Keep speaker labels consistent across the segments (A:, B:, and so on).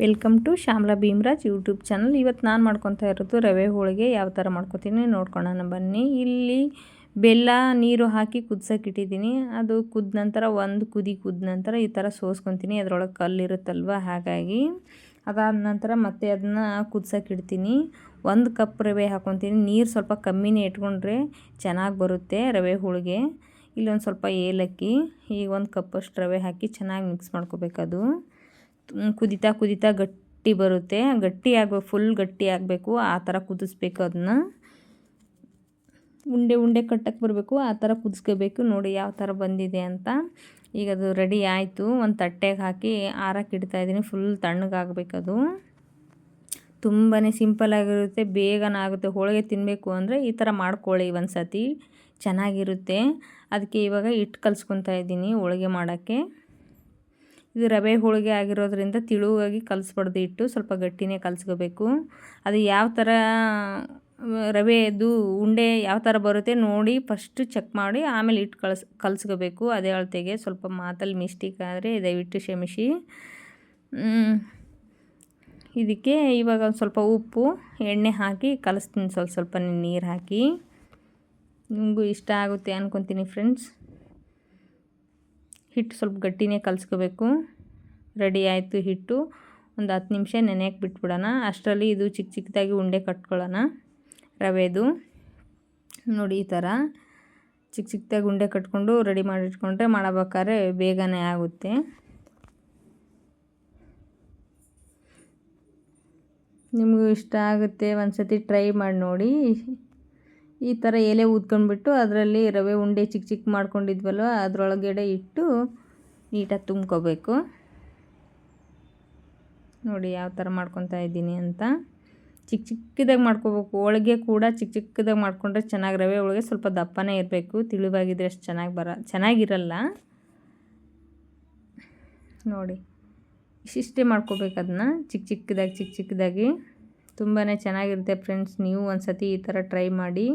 A: Welcome to Shyamala Bhimaraj YouTube channel. ಇವತ್ತು ನಾನು ಮಾಡ್ಕೊತಾ ಇರೋದು ರವೆ ಹೋಳಿಗೆ. ಯಾವ ಥರ ಮಾಡ್ಕೊತೀನಿ ನೋಡ್ಕೊಳ್ಳೋಣ ಬನ್ನಿ. ಇಲ್ಲಿ ಬೆಲ್ಲ ನೀರು ಹಾಕಿ ಕುದ್ಸೋಕೆ ಇಟ್ಟಿದ್ದೀನಿ. ಅದು ಕುದ್ದ ನಂತರ ಒಂದು ಕುದಿ ಕುದ್ದ ನಂತರ ಈ ಥರ ಸೋಸ್ಕೊತೀನಿ. ಅದರೊಳಗೆ ಕಲ್ಲಿರುತ್ತಲ್ವ, ಹಾಗಾಗಿ ಅದಾದ ನಂತರ ಮತ್ತೆ ಅದನ್ನ ಕುದ್ಸೋಕೆ ಇಡ್ತೀನಿ. 1 ಕಪ್ ರವೆ ಹಾಕ್ಕೊತೀನಿ. ನೀರು ಸ್ವಲ್ಪ ಕಮ್ಮಿನೇ ಇಟ್ಕೊಂಡ್ರೆ ಚೆನ್ನಾಗಿ ಬರುತ್ತೆ ರವೆ ಹೋಳಿಗೆ. ಇಲ್ಲೊಂದು ಸ್ವಲ್ಪ ಏಲಕ್ಕಿ, ಈಗ 1 ಕಪ್ಪಷ್ಟು ರವೆ ಹಾಕಿ ಚೆನ್ನಾಗಿ ಮಿಕ್ಸ್ ಮಾಡ್ಕೋಬೇಕು. ಅದು ಕುದೀತಾ ಕುದೀತಾ ಗಟ್ಟಿ ಬರುತ್ತೆ. ಗಟ್ಟಿ ಆಗಬೇಕು, ಫುಲ್ ಗಟ್ಟಿ ಆಗಬೇಕು. ಆ ಥರ ಕುದಿಸ್ಬೇಕು. ಅದನ್ನ ಉಂಡೆ ಉಂಡೆ ಕಟ್ಟಕ್ಕೆ ಬರಬೇಕು, ಆ ಥರ ಕುದಿಸ್ಕೋಬೇಕು. ನೋಡಿ ಯಾವ ಥರ ಬಂದಿದೆ ಅಂತ. ಈಗ ಅದು ರೆಡಿ ಆಯಿತು. ಒಂದು ತಟ್ಟೆಗೆ ಹಾಕಿ ಆರಕ್ಕೆ ಇಡ್ತಾಯಿದ್ದೀನಿ. ಫುಲ್ ತಣ್ಣಗಾಗಬೇಕು. ಅದು ತುಂಬಾ ಸಿಂಪಲ್ಲಾಗಿರುತ್ತೆ, ಬೇಗನೆ ಆಗುತ್ತೆ. ಹೋಳಿಗೆ ತಿನ್ನಬೇಕು ಅಂದರೆ ಈ ಥರ ಮಾಡ್ಕೊಳ್ಳಿ ಒಂದು ಸತಿ, ಚೆನ್ನಾಗಿರುತ್ತೆ. ಅದಕ್ಕೆ ಇವಾಗ ಹಿಟ್ಟು ಕಲಿಸ್ಕೊತಾ ಇದ್ದೀನಿ ಹೋಳಿಗೆ ಮಾಡೋಕ್ಕೆ. ಇದು ರವೆ ಹೋಳಿಗೆ ಆಗಿರೋದ್ರಿಂದ ತಿಳುವಾಗಿ ಕಲಿಸ್ಬಾರ್ದು, ಹಿಟ್ಟು ಸ್ವಲ್ಪ ಗಟ್ಟಿನೇ ಕಲಿಸ್ಕೋಬೇಕು. ಅದು ಯಾವ ಥರ ರವೆದು ಉಂಡೆ ಯಾವ ಥರ ಬರುತ್ತೆ ನೋಡಿ ಫಸ್ಟು ಚೆಕ್ ಮಾಡಿ ಆಮೇಲೆ ಹಿಟ್ಟು ಕಲಿಸ್ಕೋಬೇಕು. ಅದೇ ಅಳತೆಗೆ. ಸ್ವಲ್ಪ ಮಾತಲ್ಲಿ ಮಿಸ್ಟೇಕ್ ಆದರೆ ದಯವಿಟ್ಟು ಕ್ಷಮಿಸಿ. ಇದಕ್ಕೆ ಇವಾಗ ಒಂದು ಸ್ವಲ್ಪ ಉಪ್ಪು ಎಣ್ಣೆ ಹಾಕಿ ಕಲಿಸ್ತೀನಿ. ಸ್ವಲ್ಪ ನೀರು ಹಾಕಿ. ನಿಮಗೂ ಇಷ್ಟ ಆಗುತ್ತೆ ಅಂದ್ಕೊತೀನಿ ಫ್ರೆಂಡ್ಸ್. ಹಿಟ್ಟು ಸ್ವಲ್ಪ ಗಟ್ಟಿನೇ ಕಲಿಸ್ಕೋಬೇಕು. ರೆಡಿ ಆಯಿತು ಹಿಟ್ಟು. ಒಂದು 10 ನಿಮಿಷ ನೆನೆಯಕ್ಕೆ ಬಿಟ್ಬಿಡೋಣ. ಅಷ್ಟರಲ್ಲಿ ಇದು ಚಿಕ್ಕ ಚಿಕ್ಕದಾಗಿ ಉಂಡೆ ಕಟ್ಕೊಳ್ಳೋಣ ರವೆದು. ನೋಡಿ ಈ ಥರ ಚಿಕ್ಕ ಚಿಕ್ಕದಾಗಿ ಉಂಡೆ ಕಟ್ಕೊಂಡು ರೆಡಿ ಮಾಡಿಟ್ಕೊಂಡ್ರೆ ಮಾಡಬೇಕಾದ್ರೆ ಬೇಗನೆ ಆಗುತ್ತೆ. ನಿಮಗೂ ಇಷ್ಟ ಆಗುತ್ತೆ, ಒಂದು ಸತಿ ಟ್ರೈ ಮಾಡಿ ನೋಡಿ. ಈ ಥರ ಎಲೆ ಊದ್ಕೊಂಡ್ಬಿಟ್ಟು ಅದರಲ್ಲಿ ರವೆ ಉಂಡೆ ಚಿಕ್ಕ ಚಿಕ್ಕ ಮಾಡ್ಕೊಂಡಿದ್ವಲ್ವ ಅದರೊಳಗಡೆ ಇಟ್ಟು ನೀಟಾಗಿ ತುಂಬ್ಕೋಬೇಕು. ನೋಡಿ ಯಾವ ಥರ ಮಾಡ್ಕೊತಾ ಇದ್ದೀನಿ ಅಂತ. ಚಿಕ್ಕ ಚಿಕ್ಕದಾಗಿ ಮಾಡ್ಕೋಬೇಕು. ಹೋಳಿಗೆ ಕೂಡ ಚಿಕ್ಕ ಚಿಕ್ಕದಾಗಿ ಮಾಡಿಕೊಂಡ್ರೆ ಚೆನ್ನಾಗಿ. ರವೆ ಹೋಳಿಗೆ ಸ್ವಲ್ಪ ದಪ್ಪನೇ ಇರಬೇಕು, ತಿಳಿವಾಗಿದ್ರೆ ಅಷ್ಟು ಚೆನ್ನಾಗಿರಲ್ಲ. ನೋಡಿ ಇಷ್ಟಿಷ್ಟೇ ಮಾಡ್ಕೋಬೇಕು ಅದನ್ನ ಚಿಕ್ಕ ಚಿಕ್ಕದಾಗಿ. ತುಂಬಾ ಚೆನ್ನಾಗಿರುತ್ತೆ ಫ್ರೆಂಡ್ಸ್. ನೀವು ಒಂದು ಸತಿ ಈ ಥರ ಟ್ರೈ ಮಾಡಿ.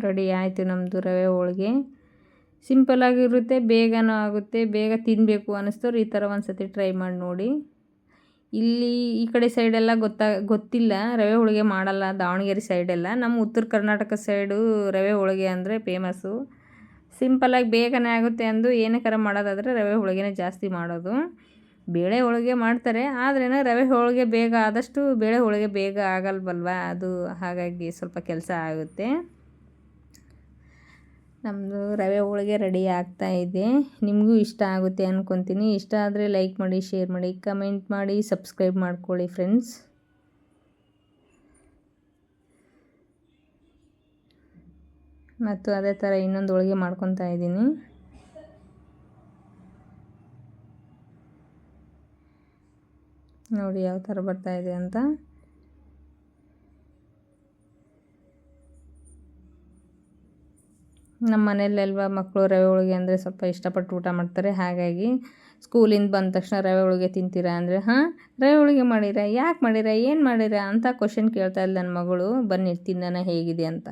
A: ರೆಡಿ ಆಯಿತು ನಮ್ಮದು ರವೆ ಹೋಳಿಗೆ. ಸಿಂಪಲ್ಲಾಗಿರುತ್ತೆ, ಬೇಗನೂ ಆಗುತ್ತೆ. ಬೇಗ ತಿನ್ನಬೇಕು ಅನ್ನಿಸ್ತವ್ರು ಈ ಥರ ಒಂದು ಸತಿ ಟ್ರೈ ಮಾಡಿ ನೋಡಿ. ಇಲ್ಲಿ ಈ ಕಡೆ ಸೈಡೆಲ್ಲ ಗೊತ್ತಿಲ್ಲ, ರವೆ ಹೋಳಿಗೆ ಮಾಡಲ್ಲ ದಾವಣಗೆರೆ ಸೈಡೆಲ್ಲ. ನಮ್ಮ ಉತ್ತರ ಕರ್ನಾಟಕ ಸೈಡು ರವೆ ಹೋಳಿಗೆ ಅಂದರೆ ಫೇಮಸ್ಸು. ಸಿಂಪಲ್ಲಾಗಿ ಬೇಗನೆ ಆಗುತ್ತೆ ಅಂದು ಏನಕ್ಕಾರ ಮಾಡೋದಾದರೆ ರವೆ ಹೋಳಿಗೆನೇ ಜಾಸ್ತಿ ಮಾಡೋದು. ಬೇಳೆ ಹೋಳಿಗೆ ಮಾಡ್ತಾರೆ, ಆದ್ರೇನು ರವೆ ಹೋಳಿಗೆ ಬೇಗ ಆದಷ್ಟು ಬೇಳೆ ಹೋಳಿಗೆ ಬೇಗ ಆಗಲ್ವಲ್ವ, ಅದು ಹಾಗಾಗಿ ಸ್ವಲ್ಪ ಕೆಲಸ ಆಗುತ್ತೆ. ನಮ್ಮದು ರವೆ ಹೋಳಿಗೆ ರೆಡಿ ಆಗ್ತಾ ಇದೆ. ನಿಮಗೂ ಇಷ್ಟ ಆಗುತ್ತೆ ಅಂದ್ಕೊತೀನಿ. ಇಷ್ಟ ಆದರೆ ಲೈಕ್ ಮಾಡಿ, ಶೇರ್ ಮಾಡಿ, ಕಮೆಂಟ್ ಮಾಡಿ, ಸಬ್ಸ್ಕ್ರೈಬ್ ಮಾಡ್ಕೊಳ್ಳಿ ಫ್ರೆಂಡ್ಸ್. ಮತ್ತು ಅದೇ ಥರ ಇನ್ನೊಂದು ಹೋಳಿಗೆ ಮಾಡ್ಕೊತಾ ಇದ್ದೀನಿ. ನೋಡಿ ಯಾವ ಥರ ಬರ್ತಾಯಿದೆ ಅಂತ. ನಮ್ಮ ಮನೆಯಲ್ಲೆಲ್ವ ಮಕ್ಕಳು ರವೆ ಹೋಳಿಗೆ ಅಂದರೆ ಸ್ವಲ್ಪ ಇಷ್ಟಪಟ್ಟು ಊಟ ಮಾಡ್ತಾರೆ. ಹಾಗಾಗಿ ಸ್ಕೂಲಿಂದ ಬಂದ ತಕ್ಷಣ ರವೆ ಹೋಳಿಗೆ ತಿಂತೀರಾ ಅಂದರೆ, ರವೆ ಹೋಳಿಗೆ ಮಾಡಿರಾ, ಯಾಕೆ ಮಾಡಿರಾ, ಏನು ಮಾಡಿರಾ ಅಂತ ಕ್ವಶನ್ ಕೇಳ್ತಾ ಇಲ್ಲ ನನ್ನ ಮಗಳು. ಬನ್ನಿ ತಿನ್ನೋಣ ಹೇಗಿದೆ ಅಂತ.